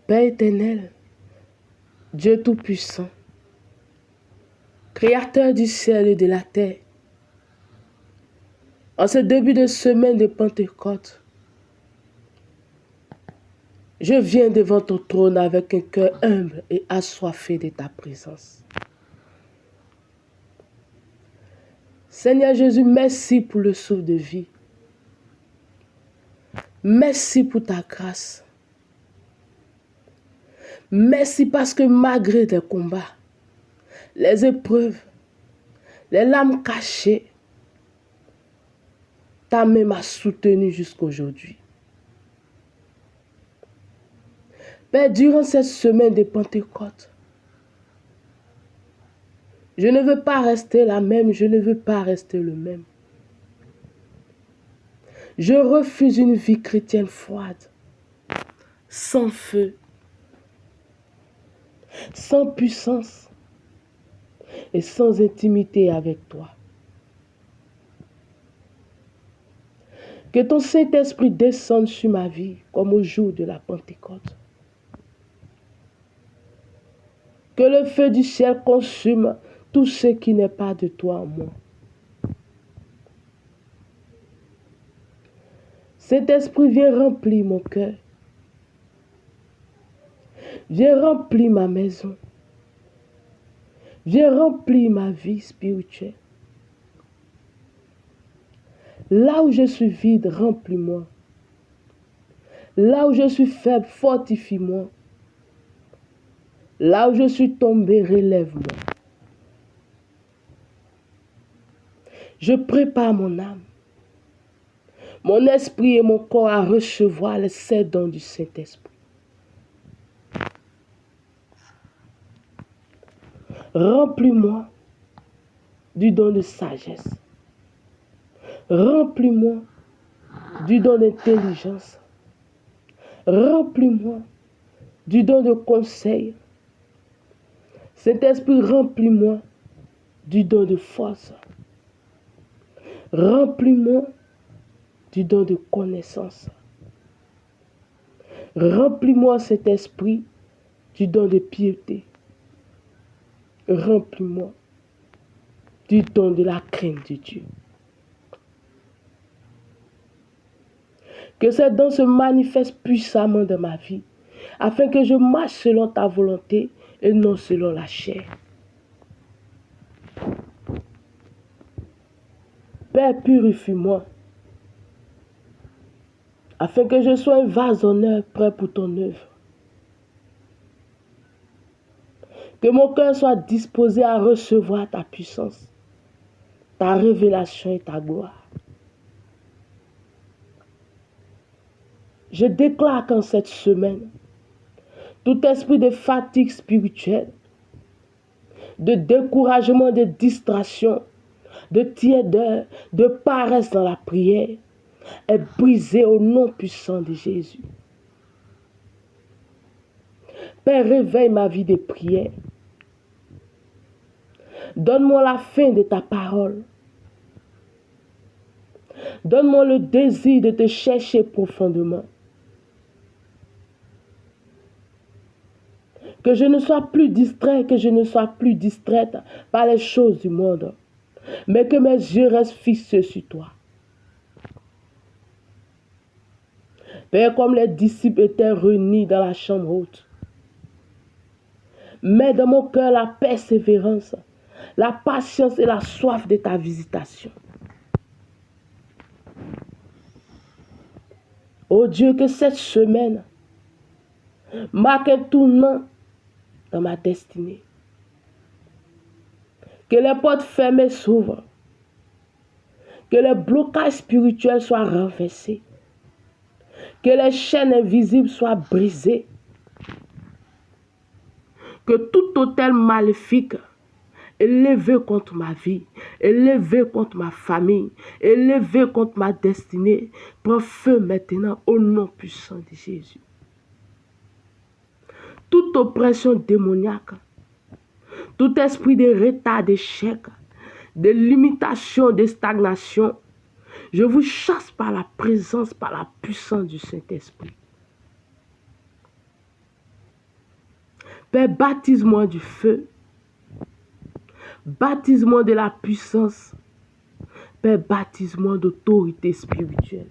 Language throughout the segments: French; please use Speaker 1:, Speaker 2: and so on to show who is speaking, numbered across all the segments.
Speaker 1: Père éternel, Dieu Tout-Puissant, Créateur du ciel et de la terre, en ce début de semaine de Pentecôte, je viens devant ton trône avec un cœur humble et assoiffé de ta présence. Seigneur Jésus, merci pour le souffle de vie. Merci pour ta grâce. Merci parce que malgré les combats, les épreuves, les larmes cachées, ta main m'a soutenu jusqu'à aujourd'hui. Père, durant cette semaine de Pentecôte, je ne veux pas rester la même, je ne veux pas rester le même. Je refuse une vie chrétienne froide, sans feu, sans puissance et sans intimité avec toi. Que ton Saint-Esprit descende sur ma vie comme au jour de la Pentecôte. Que le feu du ciel consume tout ce qui n'est pas de toi en moi. Saint-Esprit, viens remplir mon cœur. Viens remplir ma maison. Viens remplir ma vie spirituelle. Là où je suis vide, remplis-moi. Là où je suis faible, fortifie-moi. Là où je suis tombé, relève-moi. Je prépare mon âme, mon esprit et mon corps à recevoir les 7 dons du Saint-Esprit. Remplis-moi du don de sagesse. Remplis-moi du don d'intelligence. Remplis-moi du don de conseil. Saint-Esprit, remplis-moi du don de force. Remplis-moi du don de connaissance. Remplis-moi, cet esprit, du don de piété. Remplis-moi du don de la crainte de Dieu. Que ces dons se manifestent puissamment dans ma vie, afin que je marche selon ta volonté et non selon la chair. Père, purifie-moi, afin que je sois un vase d'honneur prêt pour ton œuvre. Que mon cœur soit disposé à recevoir ta puissance, ta révélation et ta gloire. Je déclare qu'en cette semaine, tout esprit de fatigue spirituelle, de découragement, de distraction, de tiédeur, de paresse dans la prière, est brisé au nom puissant de Jésus. Père, réveille ma vie de prière. Donne-moi la faim de ta parole. Donne-moi le désir de te chercher profondément. Que je ne sois plus distrait, que je ne sois plus distraite par les choses du monde, mais que mes yeux restent fixés sur toi. Père, comme les disciples étaient réunis dans la chambre haute, mets dans mon cœur la persévérance, la patience et la soif de ta visitation. Oh Dieu, que cette semaine marque un tournant dans ma destinée. Que les portes fermées s'ouvrent. Que les blocages spirituels soient renversés. Que les chaînes invisibles soient brisées. Que tout autel maléfique élevé contre ma vie, élevé contre ma famille, élevé contre ma destinée, prend feu maintenant au nom puissant de Jésus. Toute oppression démoniaque, tout esprit de retard, d'échec, de limitation, de stagnation, je vous chasse par la présence, par la puissance du Saint-Esprit. Père, baptise-moi du feu. Baptise-moi de la puissance. Père, baptise-moi d'autorité spirituelle.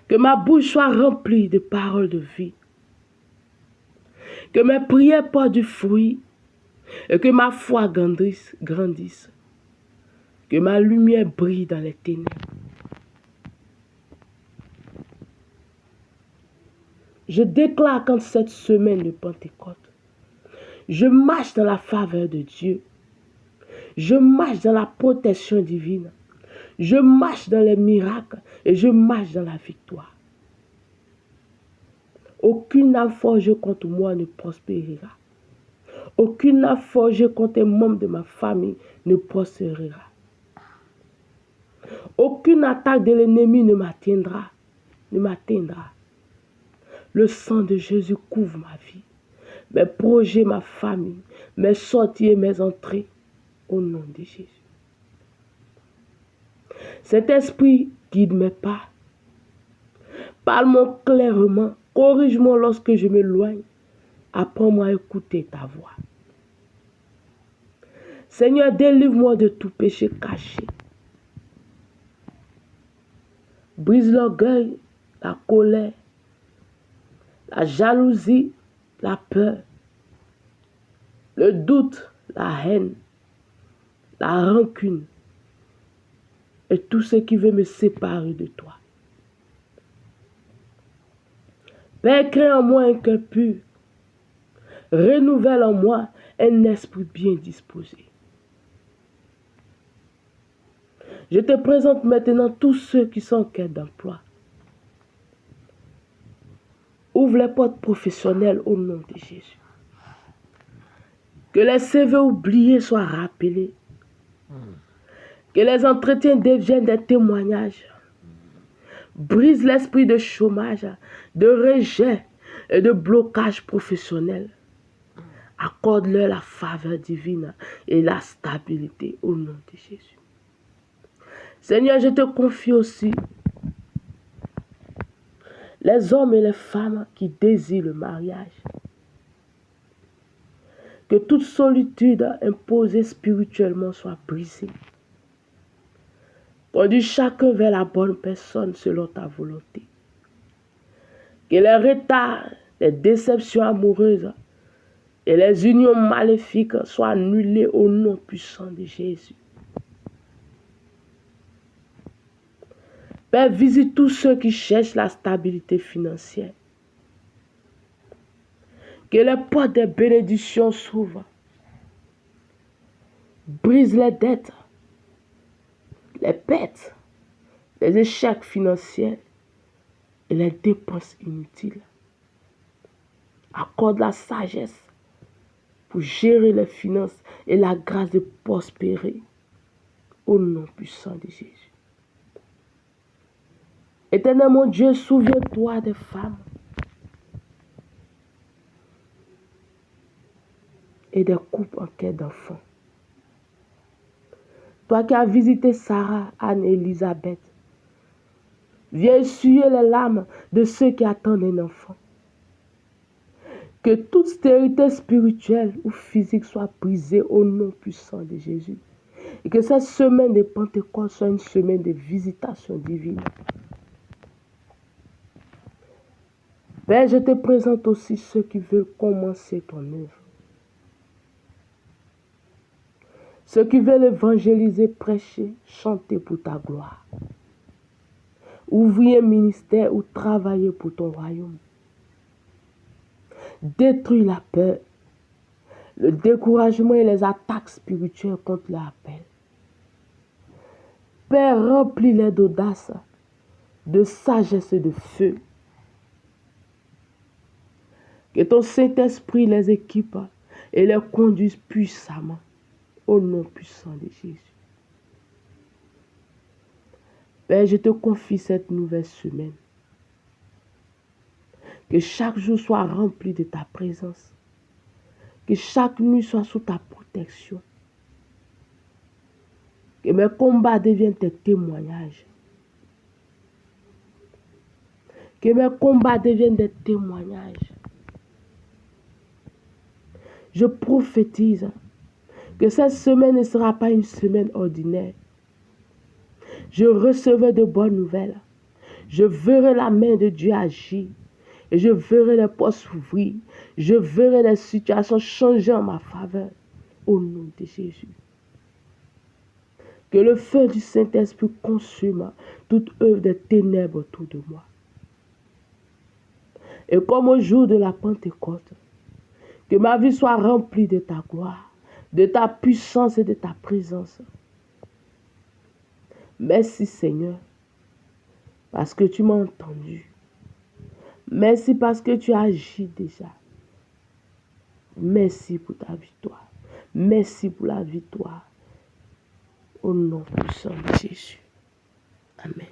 Speaker 1: Que ma bouche soit remplie de paroles de vie. Que mes prières portent du fruit et que ma foi grandisse. Que ma lumière brille dans les ténèbres. Je déclare qu'en cette semaine de Pentecôte, je marche dans la faveur de Dieu. Je marche dans la protection divine. Je marche dans les miracles et je marche dans la victoire. Aucune âme forgée contre moi ne prospérera. Aucune âme forgée contre un membre de ma famille ne prospérera. Aucune attaque de l'ennemi ne m'atteindra. Le sang de Jésus couvre ma vie, mes projets, ma famille, mes sorties et mes entrées, au nom de Jésus. Cet esprit guide mes pas. Parle-moi clairement, corrige-moi lorsque je m'éloigne. Apprends-moi à écouter ta voix. Seigneur, délivre-moi de tout péché caché. Brise l'orgueil, la colère, la jalousie, la peur, le doute, la haine, la rancune et tout ce qui veut me séparer de toi. Père, crée en moi un cœur pur. Renouvelle en moi un esprit bien disposé. Je te présente maintenant tous ceux qui sont en quête d'emploi. Ouvre les portes professionnelles au nom de Jésus. Que les CV oubliés soient rappelés. Que les entretiens deviennent des témoignages. Brise l'esprit de chômage, de rejet et de blocage professionnel. Accorde-leur la faveur divine et la stabilité au nom de Jésus. Seigneur, je te confie aussi les hommes et les femmes qui désirent le mariage. Que toute solitude imposée spirituellement soit brisée. Conduis chacun vers la bonne personne selon ta volonté. Que les retards, les déceptions amoureuses et les unions maléfiques soient annulées au nom puissant de Jésus. Père, visite tous ceux qui cherchent la stabilité financière. Que les portes des bénédictions s'ouvrent. Brise les dettes, les pertes, les échecs financiers et les dépenses inutiles. Accorde la sagesse pour gérer les finances et la grâce de prospérer au nom puissant de Jésus. Éternel mon Dieu, souviens-toi des femmes et des couples en quête d'enfants. Toi qui as visité Sarah, Anne et Elisabeth, viens essuyer les larmes de ceux qui attendent un enfant. Que toute stérilité spirituelle ou physique soit brisée au nom puissant de Jésus. Et que cette semaine de Pentecôte soit une semaine de visitation divine. Père, je te présente aussi ceux qui veulent commencer ton œuvre. Ceux qui veulent évangéliser, prêcher, chanter pour ta gloire. Ouvrir un ministère ou travailler pour ton royaume. Détruire la peur, le découragement et les attaques spirituelles contre leur appel. Père, remplis-les d'audace, de sagesse et de feu. Que ton Saint-Esprit les équipe et les conduise puissamment au nom puissant de Jésus. Père, je te confie cette nouvelle semaine. Que chaque jour soit rempli de ta présence. Que chaque nuit soit sous ta protection. Que mes combats deviennent tes témoignages. Que mes combats deviennent des témoignages. Je prophétise que cette semaine ne sera pas une semaine ordinaire. Je recevrai de bonnes nouvelles. Je verrai la main de Dieu agir. Et je verrai les portes s'ouvrir. Je verrai les situations changer en ma faveur. Au nom de Jésus. Que le feu du Saint-Esprit consume toute œuvre des ténèbres autour de moi. Et comme au jour de la Pentecôte, que ma vie soit remplie de ta gloire, de ta puissance et de ta présence. Merci Seigneur, parce que tu m'as entendu. Merci parce que tu as agi déjà. Merci pour ta victoire. Merci pour la victoire. Au nom puissant de Jésus. Amen.